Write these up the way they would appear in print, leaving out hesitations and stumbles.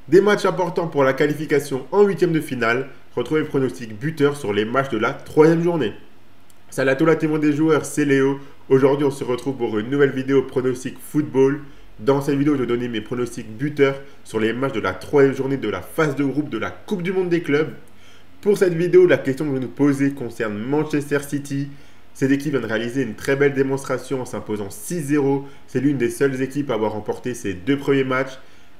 Des matchs importants pour la qualification en huitième de finale. Retrouvez le pronostic buteur sur les matchs de la troisième journée. Salut à tous la témoin des joueurs, c'est Léo. Aujourd'hui, on se retrouve pour une nouvelle vidéo pronostic football. Dans cette vidéo, je vais donner mes pronostics buteurs sur les matchs de la troisième journée de la phase de groupe de la Coupe du Monde des clubs. Pour cette vidéo, la question que je vais nous poser concerne Manchester City. Cette équipe vient de réaliser une très belle démonstration en s'imposant 6-0. C'est l'une des seules équipes à avoir remporté ses deux premiers matchs.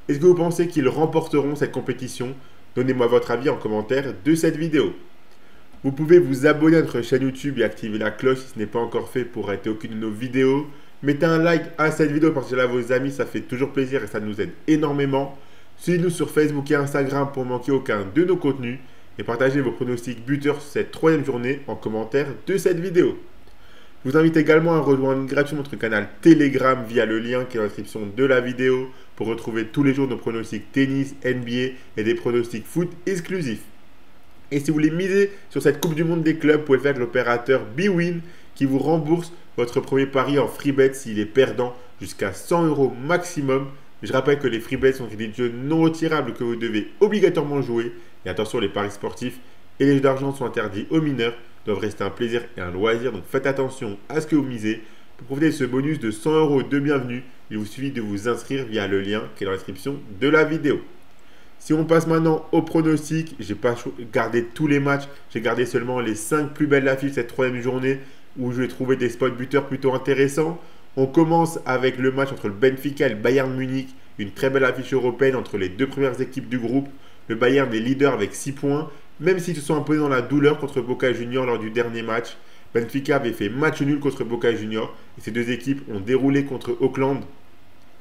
Est-ce que vous pensez qu'ils remporteront cette compétition? Donnez-moi votre avis en commentaire de cette vidéo. Vous pouvez vous abonner à notre chaîne YouTube et activer la cloche si ce n'est pas encore fait pour rater aucune de nos vidéos. Mettez un like à cette vidéo, partagez-la à vos amis, ça fait toujours plaisir et ça nous aide énormément. Suivez-nous sur Facebook et Instagram pour ne manquer aucun de nos contenus. Et partagez vos pronostics buteurs sur cette troisième journée en commentaire de cette vidéo. Je vous invite également à rejoindre gratuitement notre canal Telegram via le lien qui est dans la description de la vidéo pour retrouver tous les jours nos pronostics tennis, NBA et des pronostics foot exclusifs. Et si vous voulez miser sur cette Coupe du Monde des clubs, vous pouvez faire avec l'opérateur bwin qui vous rembourse votre premier pari en free bet s'il est perdant jusqu'à 100 € maximum. Je rappelle que les free bets sont des jeux non retirables que vous devez obligatoirement jouer. Et attention, les paris sportifs et les jeux d'argent sont interdits aux mineurs, doivent rester un plaisir et un loisir. Donc faites attention à ce que vous misez. Pour profiter de ce bonus de 100 € de bienvenue, il vous suffit de vous inscrire via le lien qui est dans la description de la vidéo. Si on passe maintenant au pronostic, je n'ai pas gardé tous les matchs, j'ai gardé seulement les 5 plus belles affiches cette troisième journée où je vais trouver des spots buteurs plutôt intéressants. On commence avec le match entre le Benfica et le Bayern Munich, une très belle affiche européenne entre les deux premières équipes du groupe. Le Bayern est leader avec 6 points, même s'ils se sont imposés dans la douleur contre Boca Juniors lors du dernier match. Benfica avait fait match nul contre Boca Juniors et ces deux équipes ont déroulé contre Auckland.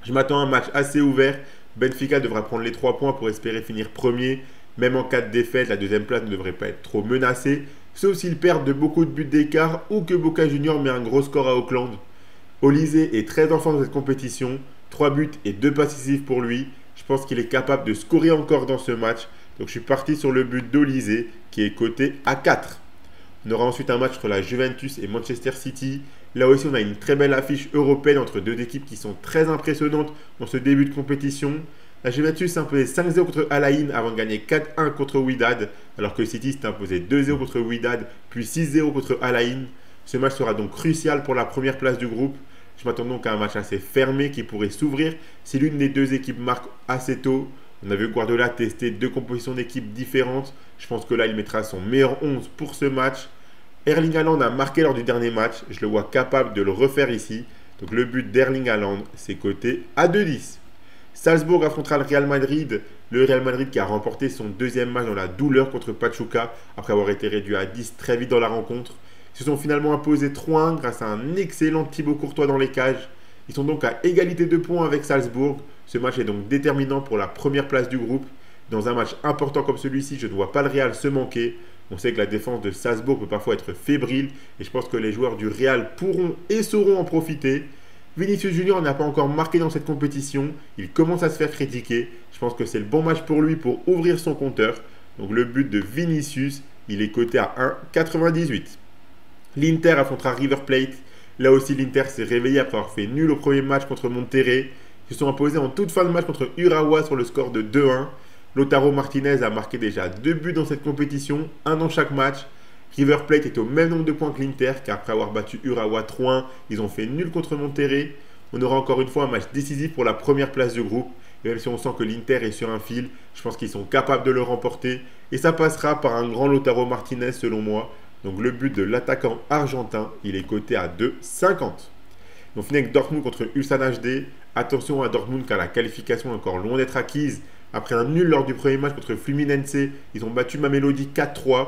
Je m'attends à un match assez ouvert. Benfica devra prendre les 3 points pour espérer finir premier. Même en cas de défaite, la deuxième place ne devrait pas être trop menacée, sauf s'ils perdent de beaucoup de buts d'écart ou que Boca Juniors met un gros score à Auckland. Olise est très en forme dans cette compétition, 3 buts et 2 passes décisives pour lui. Je pense qu'il est capable de scorer encore dans ce match. Donc je suis parti sur le but d'Olise qui est coté à 4. On aura ensuite un match entre la Juventus et Manchester City. Là aussi, on a une très belle affiche européenne entre deux équipes qui sont très impressionnantes dans ce début de compétition. La Juventus s'est imposée 5-0 contre Al Ain avant de gagner 4-1 contre Wydad, alors que City s'est imposé 2-0 contre Wydad, puis 6-0 contre Al Ain. Ce match sera donc crucial pour la première place du groupe. Je m'attends donc à un match assez fermé qui pourrait s'ouvrir si l'une des deux équipes marque assez tôt. On a vu Guardiola tester deux compositions d'équipes différentes. Je pense que là, il mettra son meilleur 11 pour ce match. Erling Haaland a marqué lors du dernier match. Je le vois capable de le refaire ici. Donc le but d'Erling Haaland, c'est coté à 2-10. Salzbourg affrontera le Real Madrid. Le Real Madrid qui a remporté son deuxième match dans la douleur contre Pachuca après avoir été réduit à 10 très vite dans la rencontre. Ils se sont finalement imposés 3-1 grâce à un excellent Thibaut Courtois dans les cages. Ils sont donc à égalité de points avec Salzbourg. Ce match est donc déterminant pour la première place du groupe. Dans un match important comme celui-ci, je ne vois pas le Real se manquer. On sait que la défense de Salzbourg peut parfois être fébrile et je pense que les joueurs du Real pourront et sauront en profiter. Vinicius Junior n'a pas encore marqué dans cette compétition. Il commence à se faire critiquer. Je pense que c'est le bon match pour lui pour ouvrir son compteur. Donc le but de Vinicius, il est coté à 1,98. L'Inter affrontera River Plate. Là aussi, l'Inter s'est réveillé après avoir fait nul au premier match contre Monterrey. Ils se sont imposés en toute fin de match contre Urawa sur le score de 2-1. Lautaro Martinez a marqué déjà 2 buts dans cette compétition, un dans chaque match. River Plate est au même nombre de points que l'Inter, car après avoir battu Urawa 3-1, ils ont fait nul contre Monterrey. On aura encore une fois un match décisif pour la première place du groupe. Et même si on sent que l'Inter est sur un fil, je pense qu'ils sont capables de le remporter. Et ça passera par un grand Lautaro Martinez selon moi. Donc le but de l'attaquant argentin, il est coté à 2,50. On finit avec Dortmund contre Ulsan HD. Attention à Dortmund car la qualification est encore loin d'être acquise. Après un nul lors du premier match contre Fluminense, ils ont battu Mamelodi 4-3.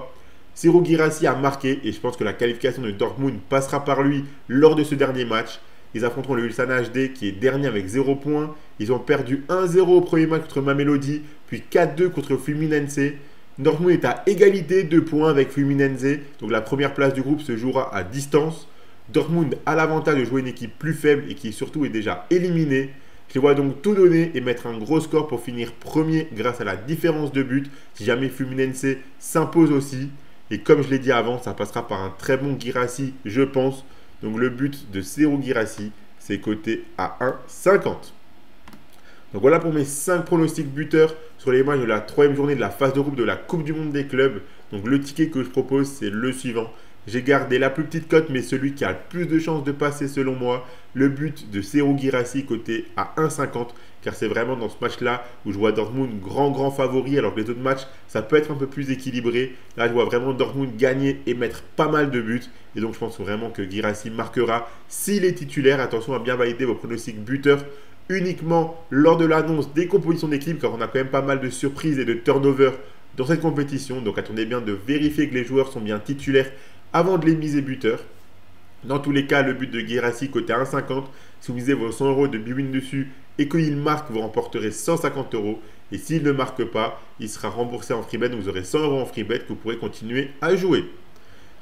Serhou Guirassy a marqué et je pense que la qualification de Dortmund passera par lui lors de ce dernier match. Ils affronteront le Ulsan HD qui est dernier avec 0 points. Ils ont perdu 1-0 au premier match contre Mamelodi, puis 4-2 contre Fluminense. Dortmund est à égalité 2 points avec Fluminense, donc la première place du groupe se jouera à distance. Dortmund a l'avantage de jouer une équipe plus faible et qui surtout est déjà éliminée. Je les vois donc tout donner et mettre un gros score pour finir premier grâce à la différence de but si jamais Fluminense s'impose aussi. Et comme je l'ai dit avant, ça passera par un très bon Guirassy, je pense. Donc le but de Serhou Guirassy, c'est coté à 1,50. Donc voilà pour mes 5 pronostics buteurs sur les matchs de la troisième journée de la phase de groupe de la Coupe du Monde des clubs. Donc le ticket que je propose, c'est le suivant. J'ai gardé la plus petite cote, mais celui qui a le plus de chances de passer selon moi. Le but de Serhou Guirassy coté à 1,50, car c'est vraiment dans ce match-là où je vois Dortmund grand favori, alors que les autres matchs, ça peut être un peu plus équilibré. Là, je vois vraiment Dortmund gagner et mettre pas mal de buts. Et donc, je pense vraiment que Guirassy marquera s'il est titulaire. Attention à bien valider vos pronostics buteurs uniquement lors de l'annonce des compositions d'équipe, car on a quand même pas mal de surprises et de turnover dans cette compétition. Donc, attendez bien de vérifier que les joueurs sont bien titulaires avant de les miser buteurs. Dans tous les cas, le but de Guirassy coté à 1,50. Si vous misez vos 100 euros de bwin dessus et qu'il marque, vous remporterez 150 euros. Et s'il ne marque pas, il sera remboursé en freebet. Donc vous aurez 100 euros en freebet que vous pourrez continuer à jouer.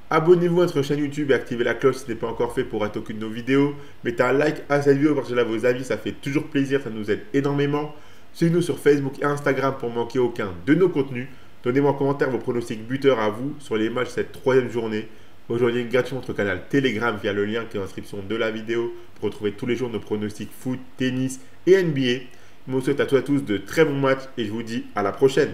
Abonnez-vous à notre chaîne YouTube et activez la cloche si ce n'est pas encore fait pour rater aucune de nos vidéos. Mettez un like à cette vidéo, partagez-la à vos avis, ça fait toujours plaisir, ça nous aide énormément. Suivez-nous sur Facebook et Instagram pour ne manquer aucun de nos contenus. Donnez-moi en commentaire vos pronostics buteurs à vous sur les matchs de cette troisième journée. Rejoignez gratuitement notre canal Telegram via le lien qui est en description de la vidéo pour retrouver tous les jours nos pronostics foot, tennis et NBA. Je vous souhaite à tous de très bons matchs et je vous dis à la prochaine.